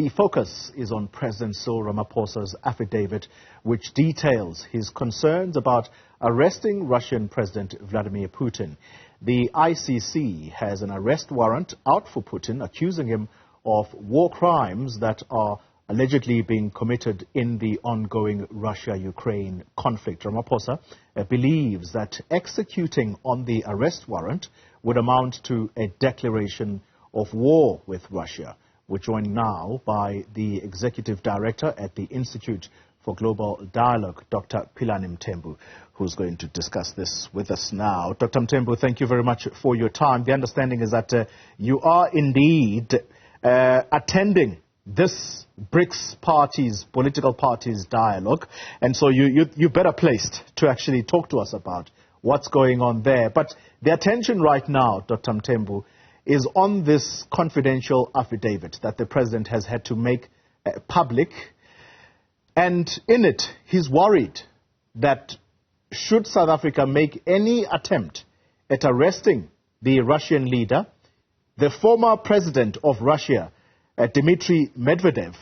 The focus is on President Cyril Ramaphosa's affidavit, which details his concerns about arresting Russian President Vladimir Putin. The ICC has an arrest warrant out for Putin, accusing him of war crimes that are allegedly being committed in the ongoing Russia-Ukraine conflict. Ramaphosa believes that executing on the arrest warrant would amount to a declaration of war with Russia. We're joined now by the Executive Director at the Institute for Global Dialogue, Dr. Philani Mthembu, who's going to discuss this with us now. Dr. Mthembu, thank you very much for your time. The understanding is that you are indeed attending this BRICS political parties dialogue, and so you're better placed to actually talk to us about what's going on there. But the attention right now, Dr. Mthembu, is on this confidential affidavit that the president has had to make public. And in it, he's worried that should South Africa make any attempt at arresting the Russian leader, the former president of Russia, Dmitry Medvedev,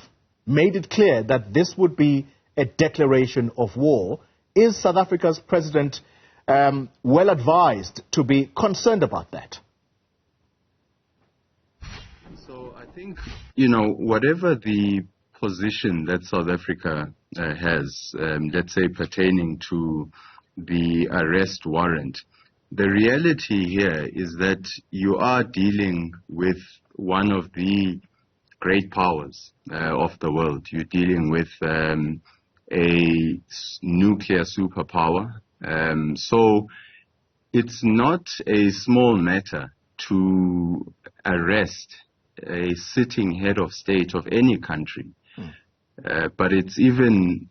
made it clear that this would be a declaration of war. Is South Africa's president well advised to be concerned about that? So I think, whatever the position that South Africa has, let's say pertaining to the arrest warrant, the reality here is that you are dealing with one of the great powers of the world. You're dealing with a nuclear superpower. So it's not a small matter to arrest a sitting head of state of any country. But it's even,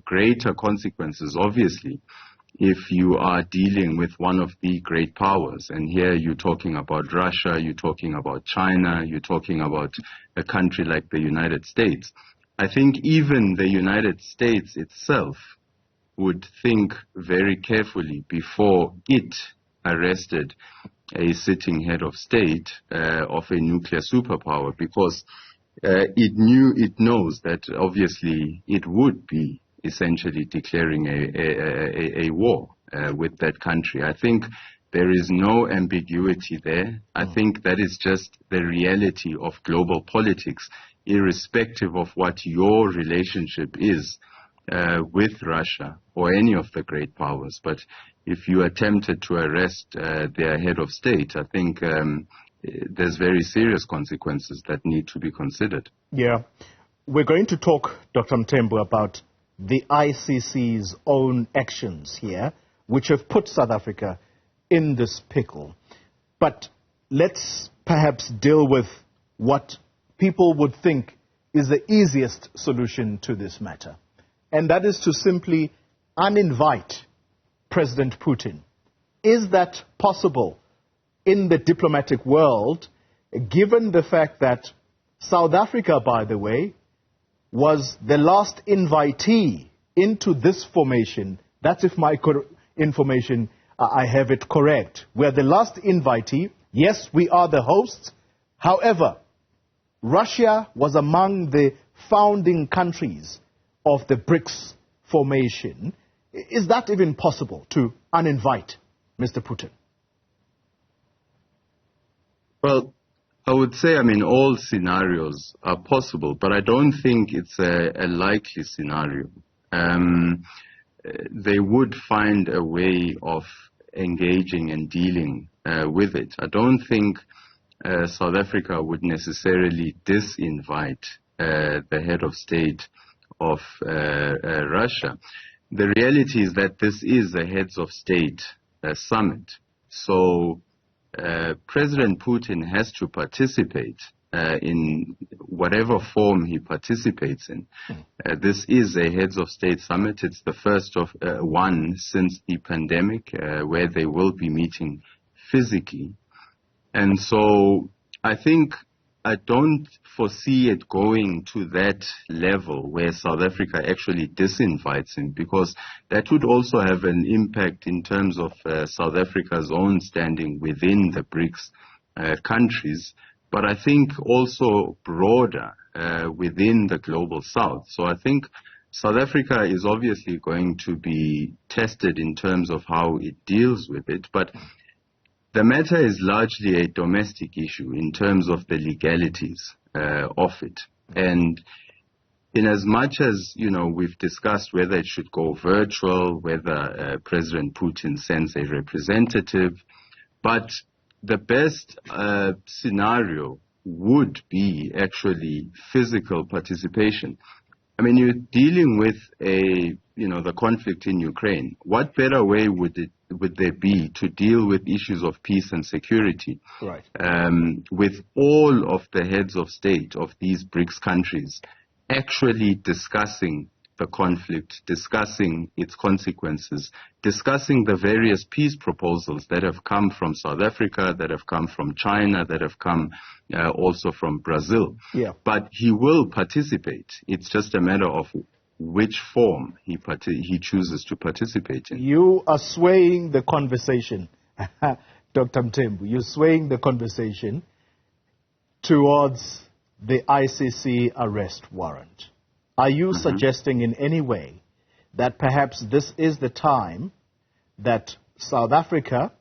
greater consequences, obviously, if you are dealing with one of the great powers. And here you're talking about Russia, you're talking about China, you're talking about a country like the United States. I think even the United States itself would think very carefully before it arrested a sitting head of state of a nuclear superpower, because it knows that obviously it would be essentially declaring a war with that country. I think there is no ambiguity there. I think that is just the reality of global politics, irrespective of what your relationship is with Russia or any of the great powers. But if you attempted to arrest their head of state, I think there's very serious consequences that need to be considered. Yeah. We're going to talk, Dr. Mthembu, about the ICC's own actions here, which have put South Africa in this pickle. But let's perhaps deal with what people would think is the easiest solution to this matter. And that is to simply uninvite President Putin. Is that possible in the diplomatic world, given the fact that South Africa, by the way, was the last invitee into this formation? That's if my information, I have it correct. We're the last invitee. Yes, we are the hosts. However, Russia was among the founding countries of the BRICS formation. Is that even possible to uninvite Mr. Putin? Well, I would say, all scenarios are possible, but I don't think it's a likely scenario. They would find a way of engaging and dealing with it. I don't think South Africa would necessarily disinvite the head of state of Russia. The reality is that this is a heads of state summit. So President Putin has to participate in whatever form he participates in. This is a heads of state summit. It's the first of one since the pandemic where they will be meeting physically. And so I think I don't foresee it going to that level where South Africa actually disinvites him, because that would also have an impact in terms of South Africa's own standing within the BRICS countries. But I think also broader, within the global south. So I think South Africa is obviously going to be tested in terms of how it deals with it, but the matter is largely a domestic issue in terms of the legalities of it. And in as much as, we've discussed whether it should go virtual, whether President Putin sends a representative, but the best scenario would be actually physical participation. I mean, you're dealing with the conflict in Ukraine. What better way would there be to deal with issues of peace and security, right, with all of the heads of state of these BRICS countries actually discussing the conflict, discussing its consequences, discussing the various peace proposals that have come from South Africa, that have come from China, that have come also from Brazil. Yeah. But he will participate. It's just a matter of which form he chooses to participate in. You are swaying the conversation, Dr. Mthembu. You're swaying the conversation towards the ICC arrest warrant. Are you suggesting in any way that perhaps this is the time that South Africa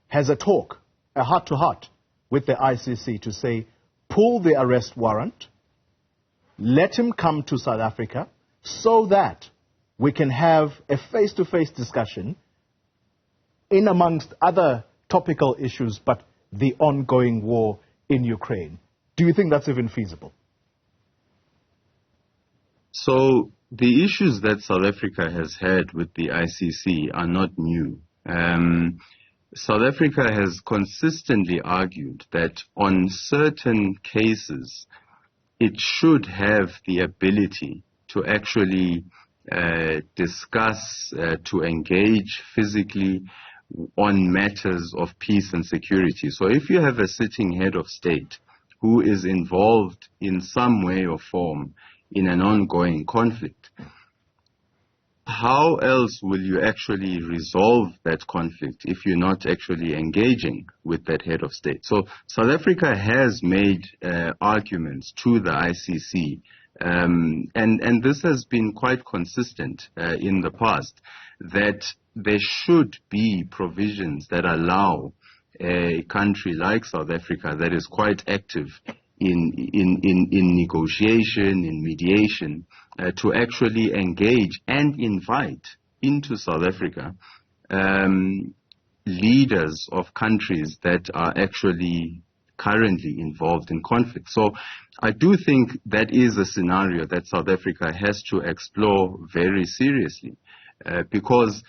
has a talk, a heart-to-heart with the ICC to say, pull the arrest warrant, let him come to South Africa so that we can have a face-to-face discussion in amongst other topical issues, but the ongoing war in Ukraine? Do you think that's even feasible? So the issues that South Africa has had with the ICC are not new. South Africa has consistently argued that on certain cases, it should have the ability to actually discuss, to engage physically on matters of peace and security. So if you have a sitting head of state who is involved in some way or form in an ongoing conflict, how else will you actually resolve that conflict if you're not actually engaging with that head of state? So South Africa has made arguments to the ICC, and this has been quite consistent in the past, that there should be provisions that allow a country like South Africa that is quite active in negotiation, in mediation, to actually engage and invite into South Africa leaders of countries that are actually currently involved in conflict. So I do think that is a scenario that South Africa has to explore very seriously, because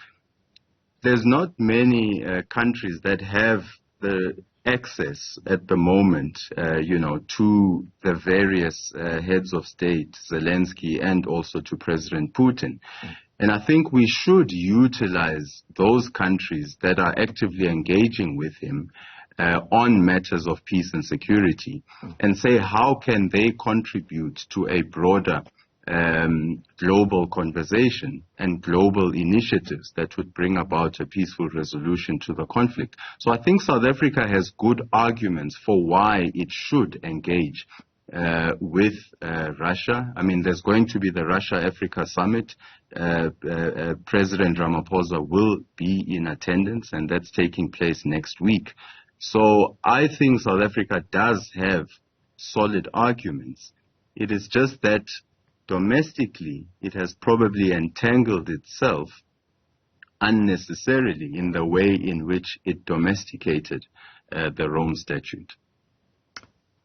there's not many countries that have the access at the moment, to the various heads of state, Zelensky, and also to President Putin. And I think we should utilize those countries that are actively engaging with him on matters of peace and security, and say how can they contribute to a broader global conversation and global initiatives that would bring about a peaceful resolution to the conflict. So I think South Africa has good arguments for why it should engage with Russia. I mean, there's going to be the Russia-Africa summit. President Ramaphosa will be in attendance, and that's taking place next week. So I think South Africa does have solid arguments. It is just that domestically, it has probably entangled itself unnecessarily in the way in which it domesticated the Rome Statute.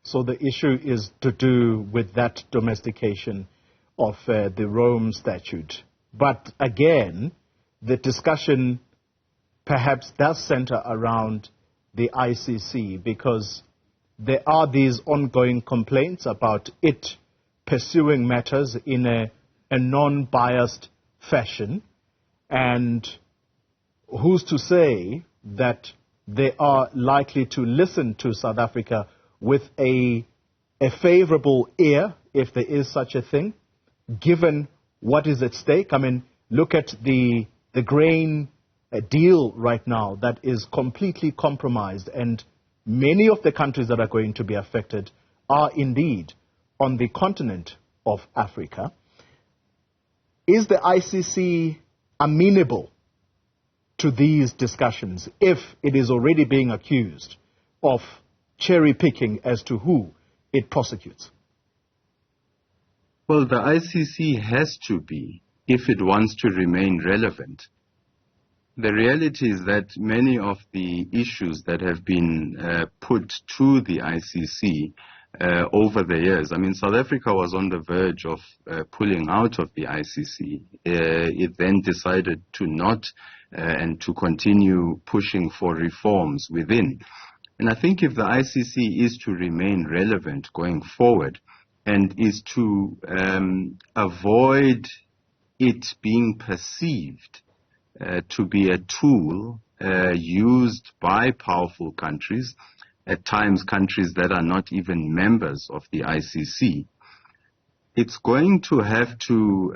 So the issue is to do with that domestication of the Rome Statute. But again, the discussion perhaps does center around the ICC, because there are these ongoing complaints about it pursuing matters in a non-biased fashion. And who's to say that they are likely to listen to South Africa with a favorable ear, if there is such a thing, given what is at stake? I mean, look at the grain deal right now that is completely compromised, and many of the countries that are going to be affected are indeed on the continent of Africa. Is the ICC amenable to these discussions if it is already being accused of cherry picking as to who it prosecutes? Well, the ICC has to be if it wants to remain relevant. The reality is that many of the issues that have been put to the ICC over the years, I mean, South Africa was on the verge of pulling out of the ICC. It then decided to not and to continue pushing for reforms within. And I think if the ICC is to remain relevant going forward and is to avoid it being perceived to be a tool used by powerful countries, at times countries that are not even members of the ICC, it's going to have to,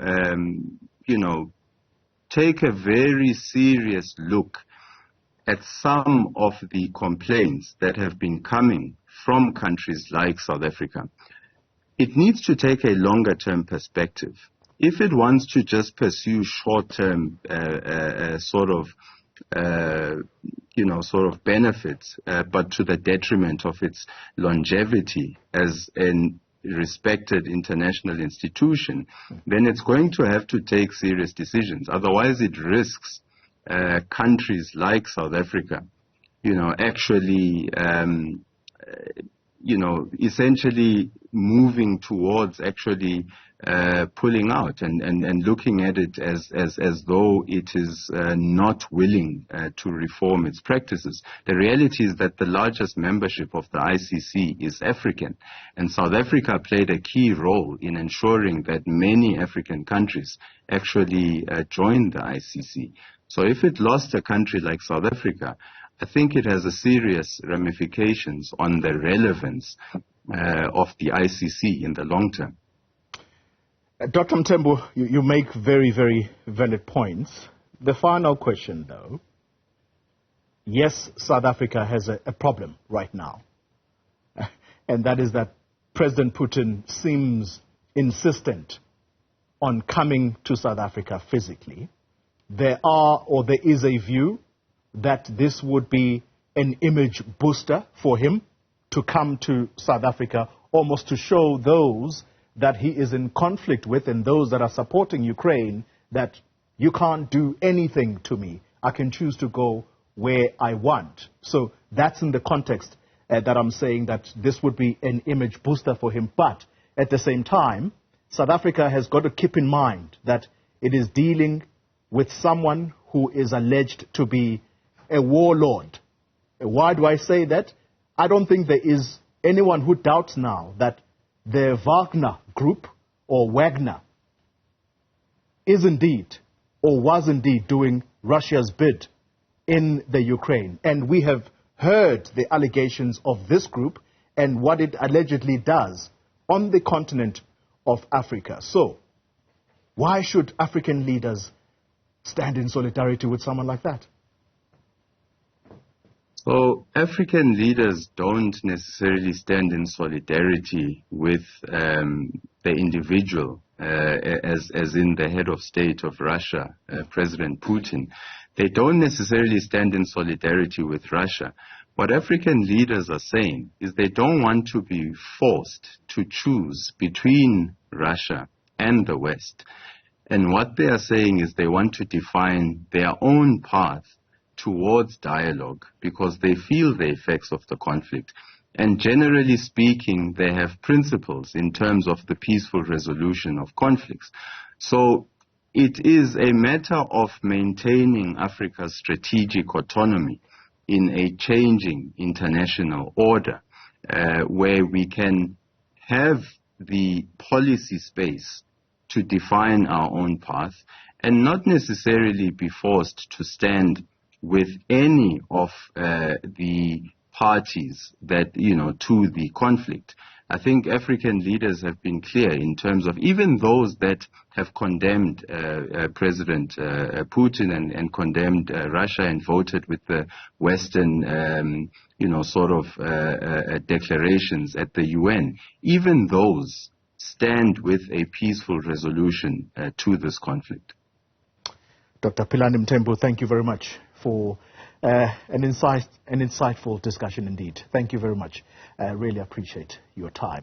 take a very serious look at some of the complaints that have been coming from countries like South Africa. It needs to take a longer-term perspective. If it wants to just pursue short-term sort of benefits, but to the detriment of its longevity as a respected international institution, then it's going to have to take serious decisions. Otherwise, it risks countries like South Africa, actually, essentially moving towards actually pulling out and looking at it as though it is not willing to reform its practices. The reality is that the largest membership of the ICC is African, and South Africa played a key role in ensuring that many African countries actually joined the ICC. So if it lost a country like South Africa, I think it has a serious ramifications on the relevance of the ICC in the long term. Dr. Mthembu, you make very, very valid points. The final question, though, yes, South Africa has a problem right now, and that is that President Putin seems insistent on coming to South Africa physically. There is a view that this would be an image booster for him to come to South Africa, almost to show those that he is in conflict with and those that are supporting Ukraine that you can't do anything to me. I can choose to go where I want. So that's in the context that I'm saying that this would be an image booster for him. But at the same time, South Africa has got to keep in mind that it is dealing with someone who is alleged to be a warlord. Why do I say that? I don't think there is anyone who doubts now that the Wagner group or Wagner is indeed or was indeed doing Russia's bid in the Ukraine. And we have heard the allegations of this group and what it allegedly does on the continent of Africa. So why should African leaders stand in solidarity with someone like that? So African leaders don't necessarily stand in solidarity with the individual, as in the head of state of Russia, President Putin. They don't necessarily stand in solidarity with Russia. What African leaders are saying is they don't want to be forced to choose between Russia and the West. And what they are saying is they want to define their own path towards dialogue because they feel the effects of the conflict. And generally speaking, they have principles in terms of the peaceful resolution of conflicts. So it is a matter of maintaining Africa's strategic autonomy in a changing international order where we can have the policy space to define our own path and not necessarily be forced to stand with any of the parties that, to the conflict. I think African leaders have been clear in terms of even those that have condemned President Putin and condemned Russia and voted with the Western, declarations at the UN. Even those stand with a peaceful resolution to this conflict. Dr. Philani Mthembu, thank you very much for an insightful discussion indeed. Thank you very much. Really appreciate your time.